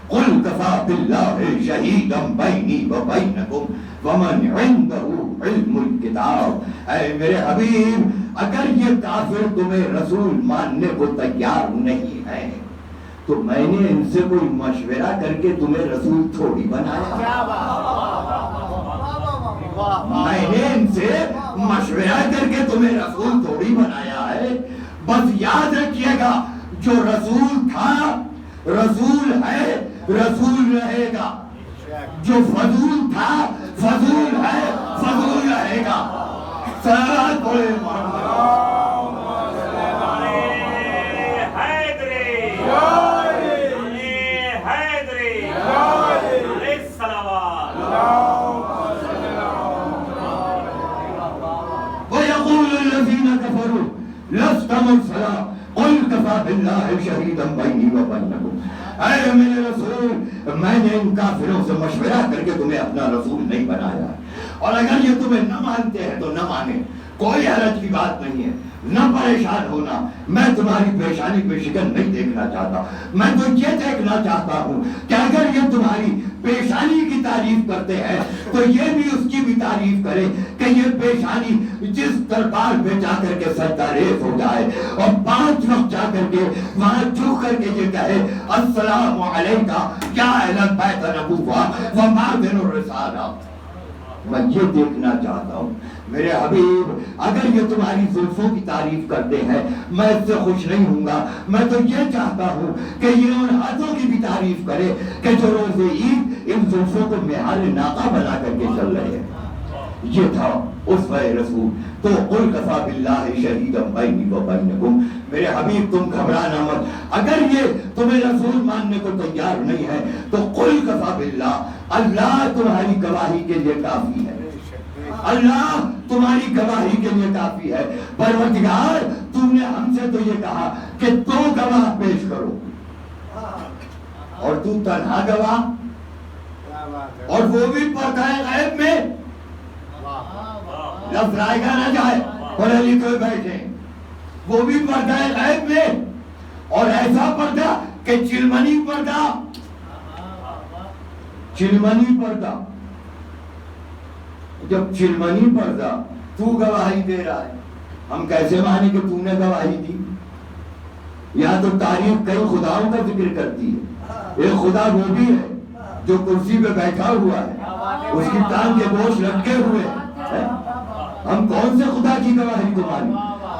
قُلْ كَفَىٰ بِاللَّهِ شَهِيدًا بَيْنِي وَبَيْنَكُمْ وَمَنْ عِندَهُ عِلْمُ الْكِتَابِ. اے میرے حبیب, اگر یہ کافر تمہیں رسول ماننے کو تیار نہیں ہے تو میں نے ان سے کوئی مشورہ کر کے تمہیں رسول تھوڑی بنایا. میں نے ان سے مشورہ کر کے تمہیں رسول تھوڑی بنایا ہے. بس یاد رکھیے گا, جو رسول تھا رسول ہے, رسول رہے گا. جو فضول تھا فضول ہے, فضول رہے گا. صلوات پڑھے لست مرسلا قل كفى بالله شهيدا بيني وبينكم. اے میرے رسول, میں نے ان کافروں سے مشورہ کر کے تمہیں اپنا رسول نہیں بنایا ہے, اور اگر یہ تمہیں نہ مانتے ہیں تو نہ مانے, کوئی حرج کی بات نہیں ہے. نہ پریشان ہونا, میں تمہاری پریشانی پہ شکن نہیں دیکھنا چاہتا. میں تو یہ دیکھنا چاہتا ہوں کہ اگر یہ تمہاری پیشانی کی تعریف کرتے ہیں تو یہ بھی اس کی بھی تعریف کرے کہ یہ پیشانی جس دربار پہ جا کر کے سجدہ ریز ہو جائے اور 5 وقت جا کر کے وہاں جھک کر کے یہ کہے السلام علیکہ یا اہل البیت نبوہ و معدن الرسالہ. میں یہ دیکھنا چاہتا ہوں میرے حبیب, اگر یہ تمہاری زلفوں کی تعریف کرتے ہیں میں اس سے خوش نہیں ہوں گا. میں تو یہ چاہتا ہوں کہ یہ ان ہاتھوں کی بھی تعریف کرے کہ جو روز عید ان زلفوں کو مہار ناقہ بنا کر کے چل رہے ہیں. یہ تھا اسوہ رسول. تو قل کفیٰ باللہ شہیدا بینی و بینکم. میرے حبیب تم گھبرانا مت, اگر یہ تمہیں رسول ماننے کو تیار نہیں ہے تو قل کفیٰ باللہ, اللہ تمہاری گواہی کے لیے کافی ہے. اللہ تمہاری گواہی کے لیے کافی ہے. پروردگار تم نے ہم سے تو یہ کہا کہ 2 گواہ پیش کرو, اور تو تنہا گواہ, اور وہ بھی پردہ غیب میں. لفظ رائے گا نہ جائے, پڑھے لکھے بیٹھے, وہ بھی پردہ غیب میں, اور ایسا پردہ کہ چلمنی پردہ, چلمنی پردہ. جب چلمنی پردہ تو گواہی دے رہا ہے, ہم کیسے مانے کہ تو نے گواہی دی؟ یہاں تو تاریخ کئی خداؤں کا ذکر کرتی ہے. ایک خدا وہ بھی ہے جو کرسی پہ بیٹھا ہوا ہے, اس کی ٹانگ کے گوشت لٹکے ہوئے ہیں. ہم کون سے خدا کی گواہی کو مانیں؟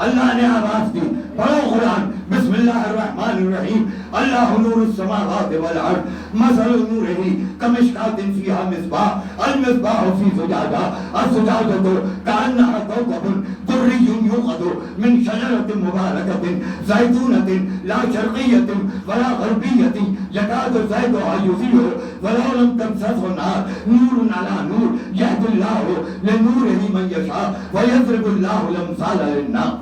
اللہ نے آواز دی, پڑھو قرآن, بسم اللہ الرحمن الرحیم. اللہ نور السماوات والارض مثل نورہ کمشکاۃ فیہا مصباح, المصباح فی زجاجہ, الزجاجۃ کأنہا کوکب درّی یوقد من شجرۃ مبارکۃ زیتونۃ لا شرقیۃ ولا غربیۃ یکاد زیتها یضیء ولو لم تمسسہ نار نور علی نور یہدی اللہ لنورہ من یشاء ویضرب اللہ الامثال للناس.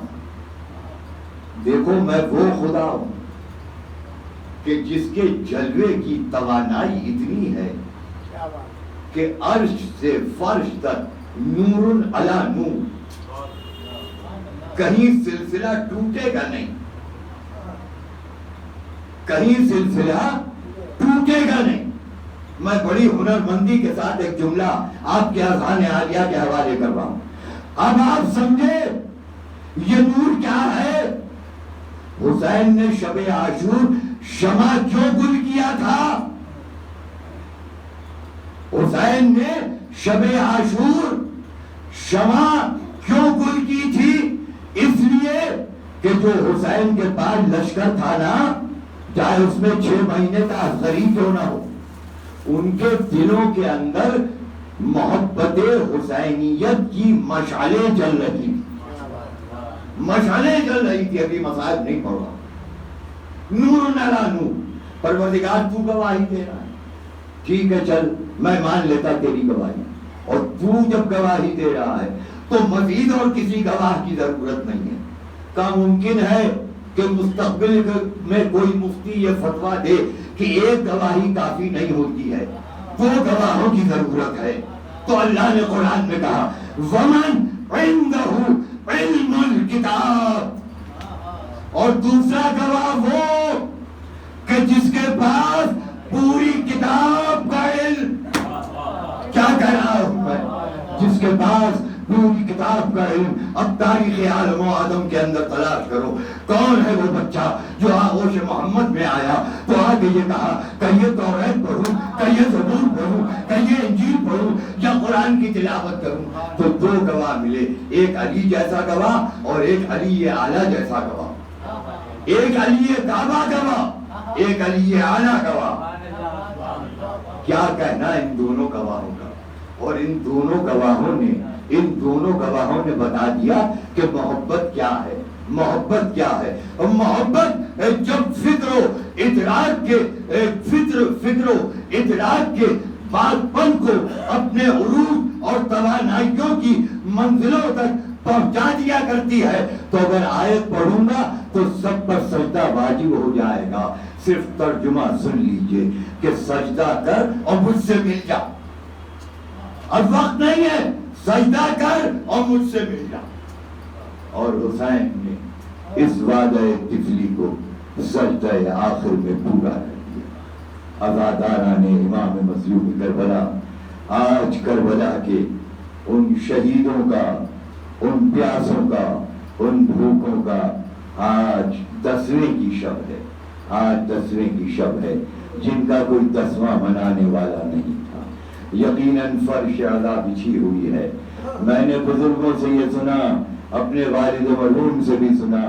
دیکھو میں وہ خدا ہوں کہ جس کے جلوے کی توانائی اتنی ہے کہ عرش سے فرش تک نور علی نور, کہیں سلسلہ ٹوٹے گا نہیں, کہیں سلسلہ ٹوٹے گا نہیں. میں بڑی ہنرمندی کے ساتھ ایک جملہ آپ کے اذہان عالیہ کے حوالے کر رہا ہوں. اب آپ سمجھے یہ نور کیا ہے. حسین نے شب عاشور شمع کیوں گل کیا تھا؟ حسین نے شب عاشور شمع کیوں گل کی تھی؟ اس لیے کہ جو حسین کے پاس لشکر تھا نا، چاہے اس میں 6 مہینے کا عسکری کیوں نہ ہو، ان کے دلوں کے اندر محبت حسینیت کی مشعلیں جل رہی تھی، مشعلیں جل رہی تھی. ابھی مصائب نہیں پڑھ رہا. نور نلا نور. پروردگار تو گواہی دے رہا ہے، ٹھیک ہے چل میں مان لیتا تیری گواہی، اور تو جب گواہی دے رہا ہے تو مزید اور کسی گواہ کی ضرورت نہیں ہے. کیا ممکن ہے کہ مستقبل میں کوئی مفتی یہ فتویٰ دے کہ ایک گواہی کافی نہیں ہوتی ہے، 2 گواہوں کی ضرورت ہے؟ تو اللہ نے قرآن میں کہا وَمَنْ عِنْدَهُ عِلْمُ الْكِتَابِ، اور دوسرا گواہ وہ کہ جس کے پاس پوری کتاب کا علم. کیا کہہ رہا ہوں میں؟ جس کے پاس پوری کتاب کا علم. اب تاریخ عالم و آدم کے اندر تلاش کرو کون ہے وہ بچہ جو آغوش محمد میں آیا تو آگے یہ کہا کہ یہ توریت پڑھوں، کہ یہ زبور پڑھوں، کہ یہ انجیل پڑھوں یا قرآن کی تلاوت کروں. تو 2 گواہ ملے، ایک علی جیسا گواہ اور ایک علی اعلیٰ جیسا گواہ. ایک علی کعبہ گواہ، ایک علی اعلیٰ گواہ. کیا کہنا ان دونوں گواہوں کا؟ اور ان دونوں گواہوں نے بتا دیا کہ محبت کیا ہے. محبت کیا ہے؟ اور محبت جب فکر و ادراک کے بعد پن کو اپنے عروج اور توانائیوں کی منزلوں تک پہنچا دیا کرتی ہے تو اگر آیت پڑھوں گا تو سب پر سجدہ واجب ہو جائے گا. صرف ترجمہ سن لیجئے کہ سجدہ کر اور مجھ سے مل جا. اب وقت نہیں ہے، سجدہ کر اور مجھ سے مل جا. اور حسین نے اس وعدہ طفلی کو سجدہ آخر میں پورا کر دیا. عزاداران امام مظلوم کربلا آج کربلا کے ان شہیدوں کا، ان پیاسوں کا، ان بھوکوں کا آج 10ویں کی شب ہے. آج 10ویں کی شب ہے جن کا کوئی 10واں منانے والا نہیں تھا. یقیناً فرش عزا بچھی ہوئی ہے. میں نے بزرگوں سے یہ سنا، اپنے والد مرحوم سے بھی سنا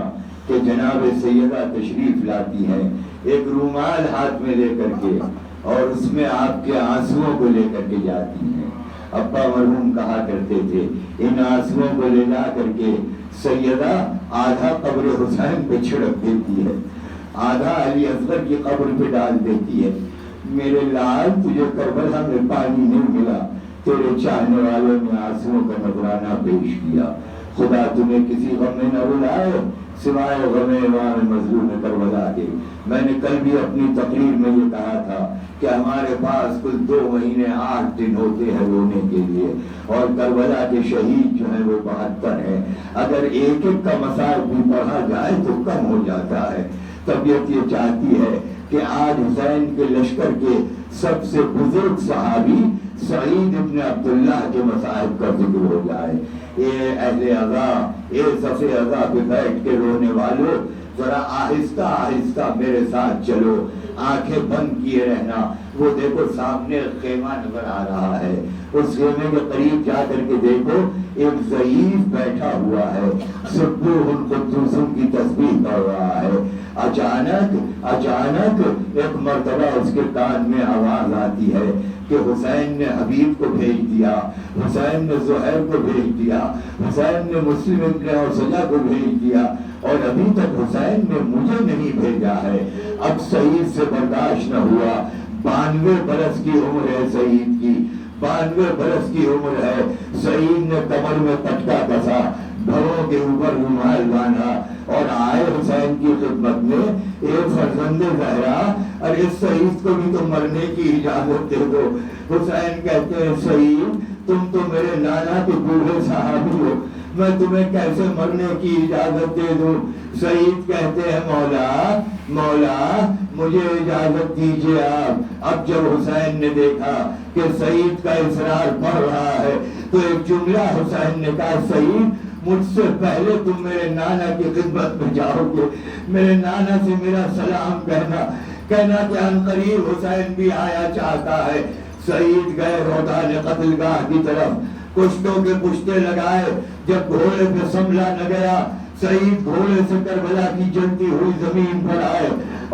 کہ جناب سیدہ تشریف لاتی ہیں ایک رومال ہاتھ میں لے کر کے اور اس میں آپ کے آنسوؤں کو لے کر کے جاتی ہیں. ابا مرحوم کہا کرتے تھے ان آنسوؤں کو لے جا کر کے سیدہ آدھا قبر حسین پہ چھڑک دیتی ہے، آدھا علی اصغر کی قبر پہ ڈال دیتی ہے. میرے لال تجھے کربلا میں پانی نہیں ملا، تیرے چاہنے والوں نے آنسوؤں کا نذرانہ پیش کیا. خدا تمہیں کسی غم میں نہ رلائے سوائے غم امام مظلوم کربلا کے. میں نے کل بھی اپنی تقریر میں یہ کہا تھا کہ ہمارے پاس کل 2 مہینے 8 دن ہوتے ہیں رونے کے لیے، اور کربلا کے شہید جو ہیں وہ 72 ہیں. اگر ایک ایک کا مصائب بھی پڑھا جائے تو کم ہو جاتا ہے. طبیعت یہ چاہتی ہے کہ آج حسین کے لشکر کے سب سے بزرگ صحابی سعید ابن عبداللہ کے مصائب کا ذکر ہو جائے. اے اہل عزا، اے صف عزا پہ بیٹھ کے رونے والوں، ذرا آہستہ آہستہ میرے ساتھ چلو، آنکھیں بند کیے رہنا. وہ دیکھو سامنے خیمہ نظر آ رہا ہے، اس خیمے کے قریب جا کر کے دیکھو ایک ضعیف بیٹھا ہوا ہے، سبوح القدوس کی تسبیح کر رہا ہے. اچانک ایک مرتبہ اس کے کان میں آواز آتی ہے کہ حسین نے حبیب کو بھیج دیا، حسین نے زہیر کو بھیج دیا، حسین نے مسلم ابن اوسجہ کو بھیج دیا، اور ابھی تک حسین نے مجھے نہیں بھیجا ہے. اب سعید سے برداشت نہ ہوا. 92 برس کی عمر ہے سعید کی، 92 برس کی عمر ہے. سعید نے کمر میں پٹکا کسا، بھروں کے اوپر رومال باندھا اور آئے حسین کی خدمت میں. ایک فرزند زہرا، اور اس سعید کو بھی تو مرنے کی اجازت دے دو. حسین کہتے ہیں سعید تم تو میرے نانا کے بوڑھے صحابی ہو، میں تمہیں کیسے مرنے کی اجازت دے دوں. سعید کہتے ہیں مولا مجھے اجازت دیجیے آپ. اب جب حسین نے دیکھا کہ سعید کا اصرار بڑھ رہا ہے تو ایک جملہ حسین نے کہا، سعید مجھ سے پہلے تم میرے نانا کی خدمت میں جاؤ گے، میرے نانا سے میرا سلام کہنا کہ عنقریب حسین بھی آیا چاہتا ہے۔ سعید گئے روضان قتل گاہ کی طرف، کشتوں کے پشتے لگائے، جب گھوڑے پہ سنبھلا نہ گیا، سعید گھوڑے سے کربلا کی جلتی ہوئی زمین پر آئے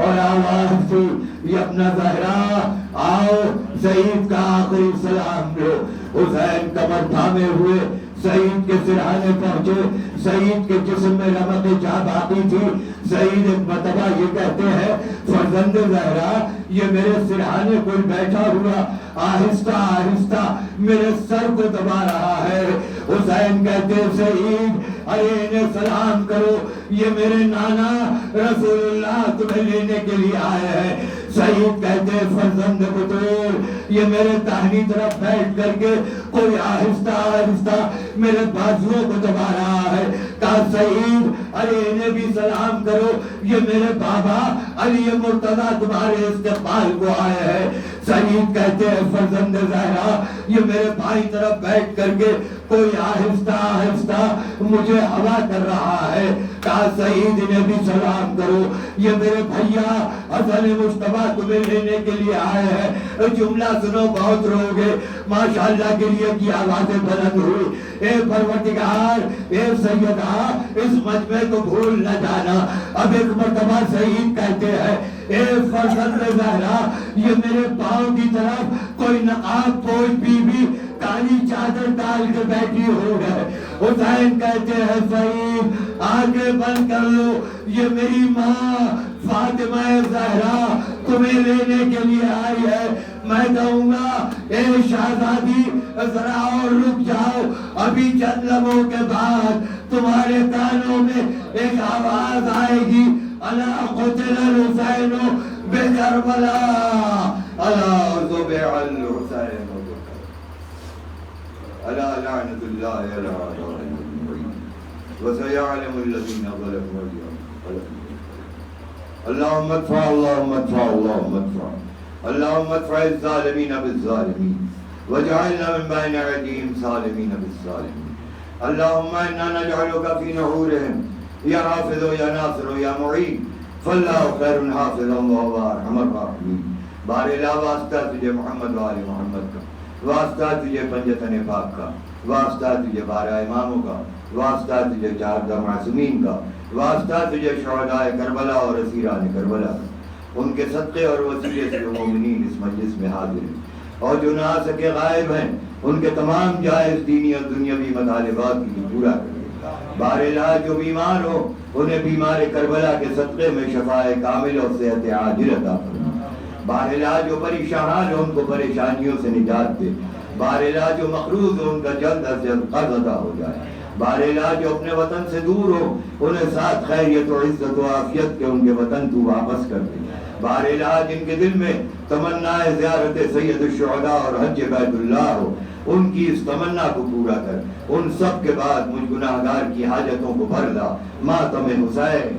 اور آواز تھی، یبن زہرا آؤ، سعید کا آخری سلام لو۔ حسین کمر تھامے ہوئے سعید کے سرہانے پہنچے، سعید کے جسم میں رمق جاں باقی تھی۔ سعید ایک مرتبہ یہ کہتے ہیں، فرزند زہرا یہ میرے سرہانے کوئی بیٹھا ہوا آہستہ آہستہ میرے سر کو دبا رہا ہے۔ حسین کہتے ہیں، سعید ارے انہیں سلام کرو، یہ میرے نانا رسول اللہ تمہیں لینے کے لیے آئے ہیں۔ سعید کہتے ہیں، فرزند بطول یہ میرے داہنی طرف بیٹھ کر کے کوئی آہستہ آہستہ میرے بازوؤں کو دبا رہا ہے۔ کہا سعید ارے انہیں بھی سلام کرو، یہ میرے بابا علی مرتضیٰ تمہارے استقبال کو آئے ہیں۔ سعید کہتے ہیں، فرزند زہرا یہ میرے بائیں طرف بیٹھ کر کے کوئی آہستہ آہستہ مجھے ہوا کر رہا ہے۔ کہا سعید انہیں بھی سلام کرو، یہ میرے بھیا حسن مجتبیٰ تمہیں لینے کے لیے آئے ہیں۔ جملہ سنو، بہت رو گے، ماشاءاللہ کے لیے کی آوازیں بلند ہوئی، اے پروردگار، اے سیدہ، اس مجمع کو بھول نہ جانا۔ اب ایک مرتبہ سعید کہتے ہیں، اے فرزند زہرا یہ میرے پاؤں کی طرف کوئی نقاب پوش بی بی کالی چادر ڈال کے بیٹھی ہو ہے۔ حسین کہتے ہیں، سعید آگے بند کر لو، یہ میری ماں فاطمہ زہرا تمہیں لینے کے لیے آئی ہے۔ میں کہوں گا، اے شہزادی ذرا اور رک جاؤ، ابھی چند لمحوں کے بعد تمہارے کانوں میں ایک آواز آئے گی، الا قتل الحسین بکربلا، الا ذبح الحسین الا لعنت اللہ علی الظالمین وسيعلم الذين ظلموا اليوم۔ اللهم ادفع اللهم ادفع اللهم ادفع اللهم ادفع الظالمين بالظالمين واجعلنا من بين ايديهم سالمين بالسالمين۔ اللهم انا نجعلك في نحورهم يا حافظ يا ناصر يا معين فالله خير حافظا وهو ارحم الراحمين۔ بار الہ واسطہ تجھے محمد و آل محمد کا، واسطہ تجھے پنجتن پاک کا، واسطہ تجھے بارہ اماموں کا، واسطہ تجھے چاردہ معصومین کا، واسطہ تجھے شہداء کربلا اور اسیران کربلا کا، ان کے صدقے اور وسیلے سے مومنین اس مجلس میں حاضر ہیں اور جو نہ آ سکے غائب ہیں، ان کے تمام جائز دینی اور دنیاوی مطالبات کی پورا کرے۔ بار الہ جو بیمار ہو انہیں بیمار کربلا کے صدقے میں شفاء کامل اور صحت عاجل عطا فرما۔ بار الہ جو پریشان ہو ان کو پریشانیوں سے نجات دے۔ بار الہ جو مقروض ہو ان کا جلد از جلد قرض ادا ہو جائے۔ بار الہ جو اپنے وطن سے دور ہو انہیں ساتھ خیریت و عزت و عافیت کے ان کے وطن تو واپس کر دے۔ بار الہ جن کے دل میں تمنا زیارت سید الشہداء اور حج بیت اللہ ہو ان کی اس تمنا کو پورا کر۔ ان سب کے بعد مجھ گناہگار کی حاجتوں کو بھر لا۔ ماتم حسین